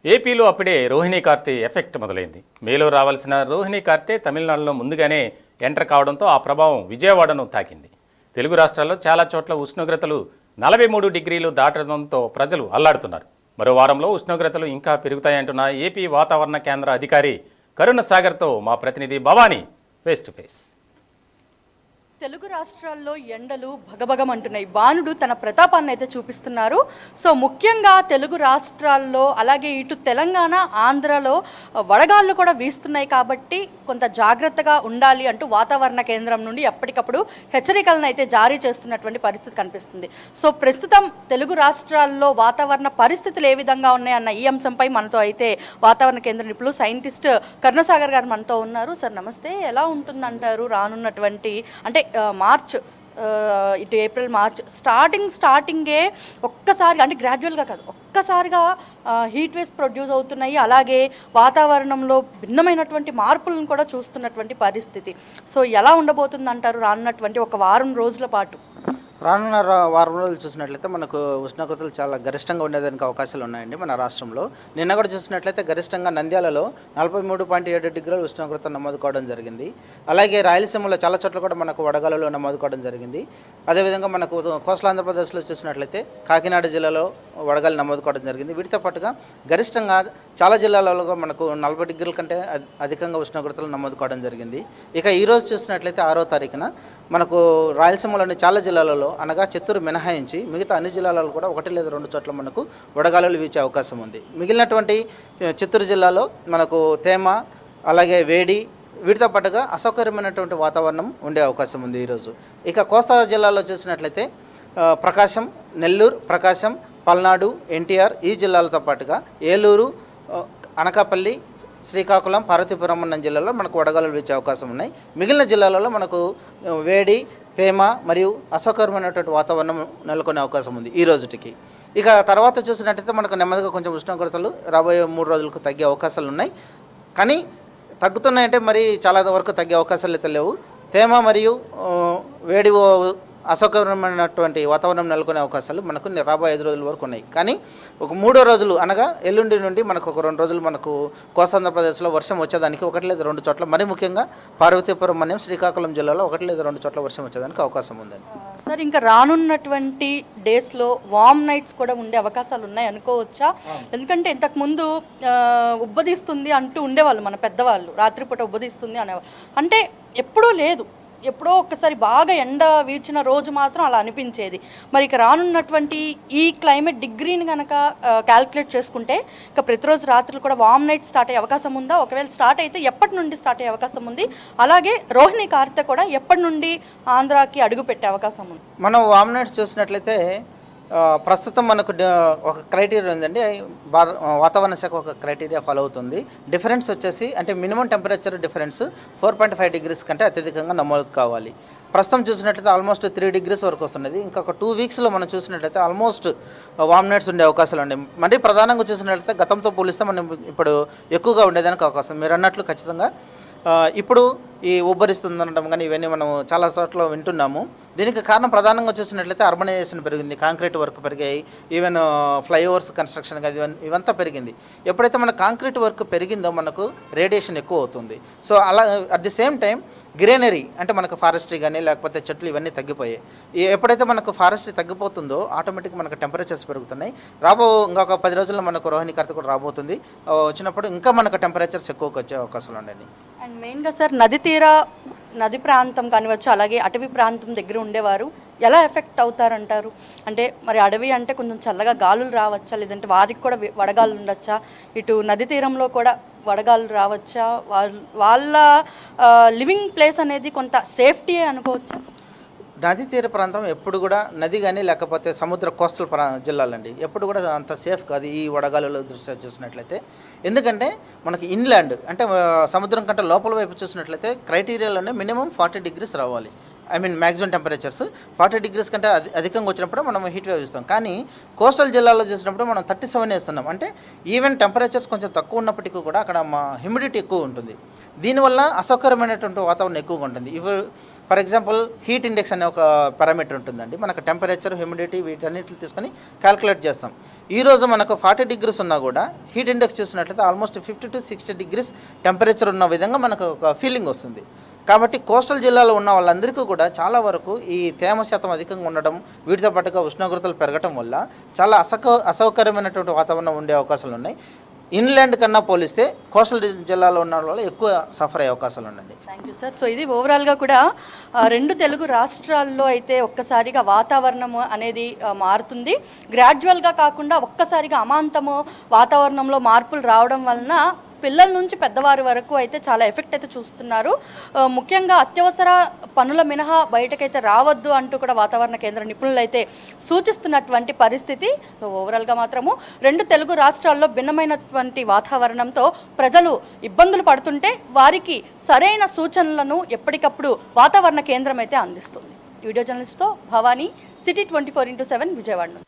ఏపీలో అప్పుడే రోహిణీ కార్తె ఎఫెక్ట్ మొదలైంది. మేలో రావాల్సిన రోహిణీ కార్తె తమిళనాడులో ముందుగానే ఎంటర్ కావడంతో ఆ ప్రభావం విజయవాడను తాకింది. తెలుగు రాష్ట్రాల్లో చాలా చోట్ల ఉష్ణోగ్రతలు 43 డిగ్రీలు దాటడంతో ప్రజలు అల్లాడుతున్నారు. మరో వారంలో ఉష్ణోగ్రతలు ఇంకా పెరుగుతాయంటున్న ఏపీ వాతావరణ కేంద్ర అధికారి కరుణ సాగర్తో మా ప్రతినిధి Bhavani face to face. Telugu రాష్ట్రాల్లో ఎండలు భగభగమంటున్నాయి. బాణుడు తన ప్రతాపాన్ని అయితే చూపిస్తున్నారు. సో ముఖ్యంగా తెలుగు రాష్ట్రాల్లో అలాగే ఇటు తెలంగాణ ఆంధ్రలో వడగాళ్ళు కూడా వీస్తున్నాయి కాబట్టి కొంత జాగ్రత్తగా ఉండాలి అంటూ వాతావరణ కేంద్రం నుండి ఎప్పటికప్పుడు హెచ్చరికలను అయితే జారీ చేస్తున్నటువంటి పరిస్థితి కనిపిస్తుంది. సో ప్రస్తుతం తెలుగు రాష్ట్రాల్లో వాతావరణ పరిస్థితులు ఏ విధంగా ఉన్నాయన్న ఈ అంశంపై మనతో అయితే వాతావరణ కేంద్ర నిపుణులు సైంటిస్ట్ కరుణసాగర్ గారు మనతో ఉన్నారు. సార్ నమస్తే. ఎలా ఉంటుందంటారు రానున్నటువంటి అంటే మార్చ్ ఇటు ఏప్రిల్ మార్చ్ స్టార్టింగే ఒక్కసారిగా అంటే గ్రాడ్యువల్గా కాదు ఒక్కసారిగా హీట్ వేవ్స్ ప్రొడ్యూస్ అవుతున్నాయి. అలాగే వాతావరణంలో భిన్నమైనటువంటి మార్పులను కూడా చూస్తున్నటువంటి పరిస్థితి. సో ఎలా ఉండబోతుంది అంటారు రానున్నటువంటి ఒక వారం రోజుల పాటు? రానున్న వారం రోజులు చూసినట్లయితే మనకు ఉష్ణోగ్రతలు చాలా గరిష్టంగా ఉండేదానికి అవకాశాలు ఉన్నాయండి మన రాష్ట్రంలో. నిన్న కూడా చూసినట్లయితే గరిష్టంగా నంద్యాలలో 43.7 డిగ్రీల ఉష్ణోగ్రత నమోదు కావడం జరిగింది. అలాగే రాయలసీమలో చాలా చోట్ల కూడా మనకు వడగాలులో నమోదు కావడం జరిగింది. అదేవిధంగా మనకు కోస్టల్ ఆంధ్రప్రదేశ్లో చూసినట్లయితే కాకినాడ జిల్లాలో వడగాలు నమోదు కావడం జరిగింది. వీటితో పాటుగా గరిష్టంగా చాలా జిల్లాలలో మనకు 40 డిగ్రీల కంటే అధికంగా ఉష్ణోగ్రతలు నమోదు కావడం జరిగింది. ఇక ఈరోజు చూసినట్లయితే 6వ తారీఖున మనకు రాయలసీమలోని చాలా జిల్లాలలో అనగా చిత్తూరు మినహాయించి మిగతా అన్ని జిల్లాలలో కూడా 1 లేదా 2 చోట్ల మనకు వడగాలులు వీచే అవకాశం ఉంది. మిగిలినటువంటి చిత్తూరు జిల్లాలో మనకు తేమ అలాగే వేడి వీటితో పాటుగా అసౌకర్యమైనటువంటి వాతావరణం ఉండే అవకాశం ఉంది ఈరోజు. ఇక కోస్తా జిల్లాలో చూసినట్లయితే ప్రకాశం, నెల్లూరు, ప్రకాశం, పల్నాడు, ఎన్టీఆర్ ఈ జిల్లాలతో పాటుగా ఏలూరు, అనకాపల్లి, శ్రీకాకుళం, పార్వతీపురం అన్న జిల్లాలో మనకు వడగాలులు వీచే అవకాశం ఉన్నాయి. మిగిలిన జిల్లాలలో మనకు వేడి, తేమ మరియు అసౌకర్యమైనటువంటి వాతావరణం నెలకొనే అవకాశం ఉంది ఈ రోజుటికి. ఇక తర్వాత చూసినట్టయితే మనకు నెమ్మదిగా కొంచెం ఉష్ణోగ్రతలు రాబోయే 3 రోజులకు తగ్గే అవకాశాలు ఉన్నాయి. కానీ తగ్గుతున్నాయంటే మరి చాలా వరకు తగ్గే అవకాశాలు అయితే లేవు. తేమ మరియు వేడి అసౌకర్యమైనటువంటి వాతావరణం నెలకొనే అవకాశాలు మనకు రాబోయే 5 రోజుల వరకు ఉన్నాయి. కానీ ఒక 3వ రోజులు అనగా ఎల్లుండి నుండి మనకు ఒక 2 రోజులు మనకు కోస్తాంధ్రప్రదేశ్లో వర్షం వచ్చేదానికి 1 లేదా 2 చోట్ల, మరి ముఖ్యంగా పార్వతీపురం మరియు శ్రీకాకుళం జిల్లాలో 1 లేదా 2 చోట్ల వర్షం వచ్చేదానికి అవకాశం ఉందండి. సార్ ఇంకా రానున్నటువంటి డేస్లో వార్మ్ నైట్స్ కూడా ఉండే అవకాశాలు ఉన్నాయి అనుకోవచ్చా? ఎందుకంటే ఇంతకుముందు ఉబ్బదీస్తుంది అంటూ ఉండేవాళ్ళు మన పెద్దవాళ్ళు, రాత్రిపూట ఉబ్బదీస్తుంది అనేవాళ్ళు. అంటే ఎప్పుడూ లేదు, ఎప్పుడో ఒక్కసారి బాగా ఎండ వీచిన రోజు మాత్రం అలా అనిపించేది. మరి ఇక రానున్నటువంటి ఈ క్లైమేట్ డిగ్రీని కనుక క్యాల్కులేట్ చేసుకుంటే ఇక ప్రతిరోజు రాత్రులు కూడా వార్మ్ నైట్ స్టార్ట్ అయ్యే అవకాశం ఉందా? ఒకవేళ స్టార్ట్ అయితే ఎప్పటి నుండి స్టార్ట్ అయ్యే అవకాశం ఉంది? అలాగే రోహిణీ కార్తె కూడా ఎప్పటి నుండి ఆంధ్రాకి అడుగు పెట్టే అవకాశం ఉంది? మనం వార్మ్ నైట్స్ చూసినట్లయితే ప్రస్తుతం మనకు ఒక క్రైటీరియా ఉందండి. వాతావరణ శాఖ ఒక క్రైటీరియా ఫాలో అవుతుంది. డిఫరెన్స్ వచ్చేసి అంటే మినిమం టెంపరేచర్ డిఫరెన్స్ 4.5 డిగ్రీస్ కంటే అత్యధికంగా నమోదు కావాలి. ప్రస్తుతం చూసినట్లయితే ఆల్మోస్ట్ 3 డిగ్రీస్ వరకు వస్తున్నది. ఇంకొక 2 వీక్స్లో మనం చూసినట్లయితే ఆల్మోస్ట్ వార్మ్ నైట్స్ ఉండే అవకాశాలు ఉన్నాయి. మరి ప్రధానంగా చూసినట్లయితే గతంతో పోలిస్తే మనం ఇప్పుడు ఎక్కువగా ఉండేదానికి అవకాశం మీరు అన్నట్లు ఖచ్చితంగా ఇప్పుడు ఈ ఉబ్బరిస్తుంది అనడం కానీ ఇవన్నీ మనం చాలా చోట్ల వింటున్నాము. దీనికి కారణం ప్రధానంగా చూసినట్లయితే అర్బనైజేషన్ పెరిగింది, కాంక్రీట్ వర్క్ పెరిగాయి, ఈవెన్ ఫ్లైఓవర్స్ కన్స్ట్రక్షన్ కానీ ఇవంతా పెరిగింది. ఎప్పుడైతే మన కాంక్రీట్ వర్క్ పెరిగిందో మనకు రేడియేషన్ ఎక్కువ అవుతుంది. సో అలా at the same time greenery అంటే మనకు ఫారెస్ట్రీ కానీ లేకపోతే చెట్లు ఇవన్నీ తగ్గిపోయాయి. ఎప్పుడైతే మనకు ఫారెస్ట్రీ తగ్గిపోతుందో ఆటోమేటిక్గా మనకు టెంపరేచర్స్ పెరుగుతున్నాయి. ఇంకొక 10 రోజుల్లో మనకు రోహిణీ కార్తె కూడా రాబోతుంది. వచ్చినప్పుడు ఇంకా మనకు టెంపరేచర్స్ ఎక్కువగా వచ్చే అవకాశాలు ఉన్నాయండి. అండ్ మెయిన్గా సార్ నది ప్రాంతం కానివచ్చు, అలాగే అటవీ ప్రాంతం దగ్గర ఉండేవారు ఎలా ఎఫెక్ట్ అవుతారంటారు? అంటే మరి అడవి అంటే కొంచెం చల్లగా గాలులు రావచ్చా, లేదంటే వారికి కూడా వడగాలు ఉండొచ్చా? ఇటు నది తీరంలో కూడా వడగాలు రావచ్చా? వాళ్ళ లివింగ్ ప్లేస్ అనేది కొంత సేఫ్టీ అనుకోవచ్చా? నది తీర ప్రాంతం ఎప్పుడు కూడా నది కానీ లేకపోతే సముద్ర కోస్టల్ జిల్లాలండి ఎప్పుడు కూడా అంత సేఫ్ కాదు ఈ వడగాలుల దృష్ట్యా చూసినట్లయితే. ఎందుకంటే మనకి ఇన్లాండ్ అంటే సముద్రం కంటే లోపల వైపు చూసినట్లయితే క్రైటీరియాలోనే మినిమం 40 డిగ్రీస్ రావాలి. మ్యాక్సిమం టెంపరేచర్స్ 40 డిగ్రీస్ కంటే అధికంగా వచ్చినప్పుడు మనం హీట్ వేవ్ ఇస్తాం. కానీ కోస్టల్ జిల్లాలో చూసినప్పుడు మనం 37 వేస్తున్నాం. అంటే ఈవెన్ టెంపరేచర్స్ కొంచెం తక్కువ ఉన్నప్పటికీ కూడా అక్కడ హ్యూమిడిటీ ఎక్కువ ఉంటుంది. దీనివల్ల అసౌకర్యమైనటువంటి వాతావరణం ఎక్కువగా ఉంటుంది. ఫర్ ఎగ్జాంపుల్ హీట్ ఇండెక్స్ అనే ఒక పారామీటర్ ఉంటుందండి. మనకు టెంపరేచర్, హ్యూమిడిటీ వీటన్నిటిని తీసుకొని క్యాలిక్యులేట్ చేస్తాం. ఈరోజు మనకు 40 డిగ్రీస్ ఉన్నా కూడా హీట్ ఇండెక్స్ చూసినట్లయితే ఆల్మోస్ట్ 50 to 60 డిగ్రీస్ టెంపరేచర్ ఉన్న విధంగా మనకు ఒక ఫీలింగ్ వస్తుంది. కాబట్టి కోస్టల్ జిల్లాలో ఉన్న వాళ్ళందరికీ కూడా చాలా వరకు ఈ తేమ శాతం అధికంగా ఉండడం, వీటితో పాటుగా ఉష్ణోగ్రతలు పెరగడం వల్ల చాలా అసౌకర్యమైనటువంటి వాతావరణం ఉండే అవకాశాలు ఉన్నాయి. ఇన్లాండ్ కన్నా పోలిస్తే కోస్టల్ జిల్లాలో ఉన్న వాళ్ళు ఎక్కువ సఫర్ అయ్యే అవకాశాలు ఉన్నాయి. Thank you sir. సో ఇది ఓవరాల్గా కూడా రెండు తెలుగు రాష్ట్రాల్లో అయితే ఒక్కసారిగా వాతావరణం అనేది మారుతుంది. గ్రాడ్యువల్గా కాకుండా ఒక్కసారిగా అమాంతము వాతావరణంలో మార్పులు రావడం వలన పిల్లల నుంచి పెద్దవారి వరకు అయితే చాలా ఎఫెక్ట్ అయితే చూస్తున్నారు. ముఖ్యంగా అత్యవసర పనుల మినహా బయటకైతే రావద్దు అంటూ కూడా వాతావరణ కేంద్ర నిపుణులు అయితే సూచిస్తున్నటువంటి పరిస్థితి. ఓవరాల్గా మాత్రము రెండు తెలుగు రాష్ట్రాల్లో భిన్నమైనటువంటి వాతావరణంతో ప్రజలు ఇబ్బందులు పడుతుంటే వారికి సరైన సూచనలను ఎప్పటికప్పుడు వాతావరణ కేంద్రం అయితే అందిస్తుంది. వీడియో జర్నలిస్ట్తో భవానీ, సిటీ 24/7 విజయవాడ.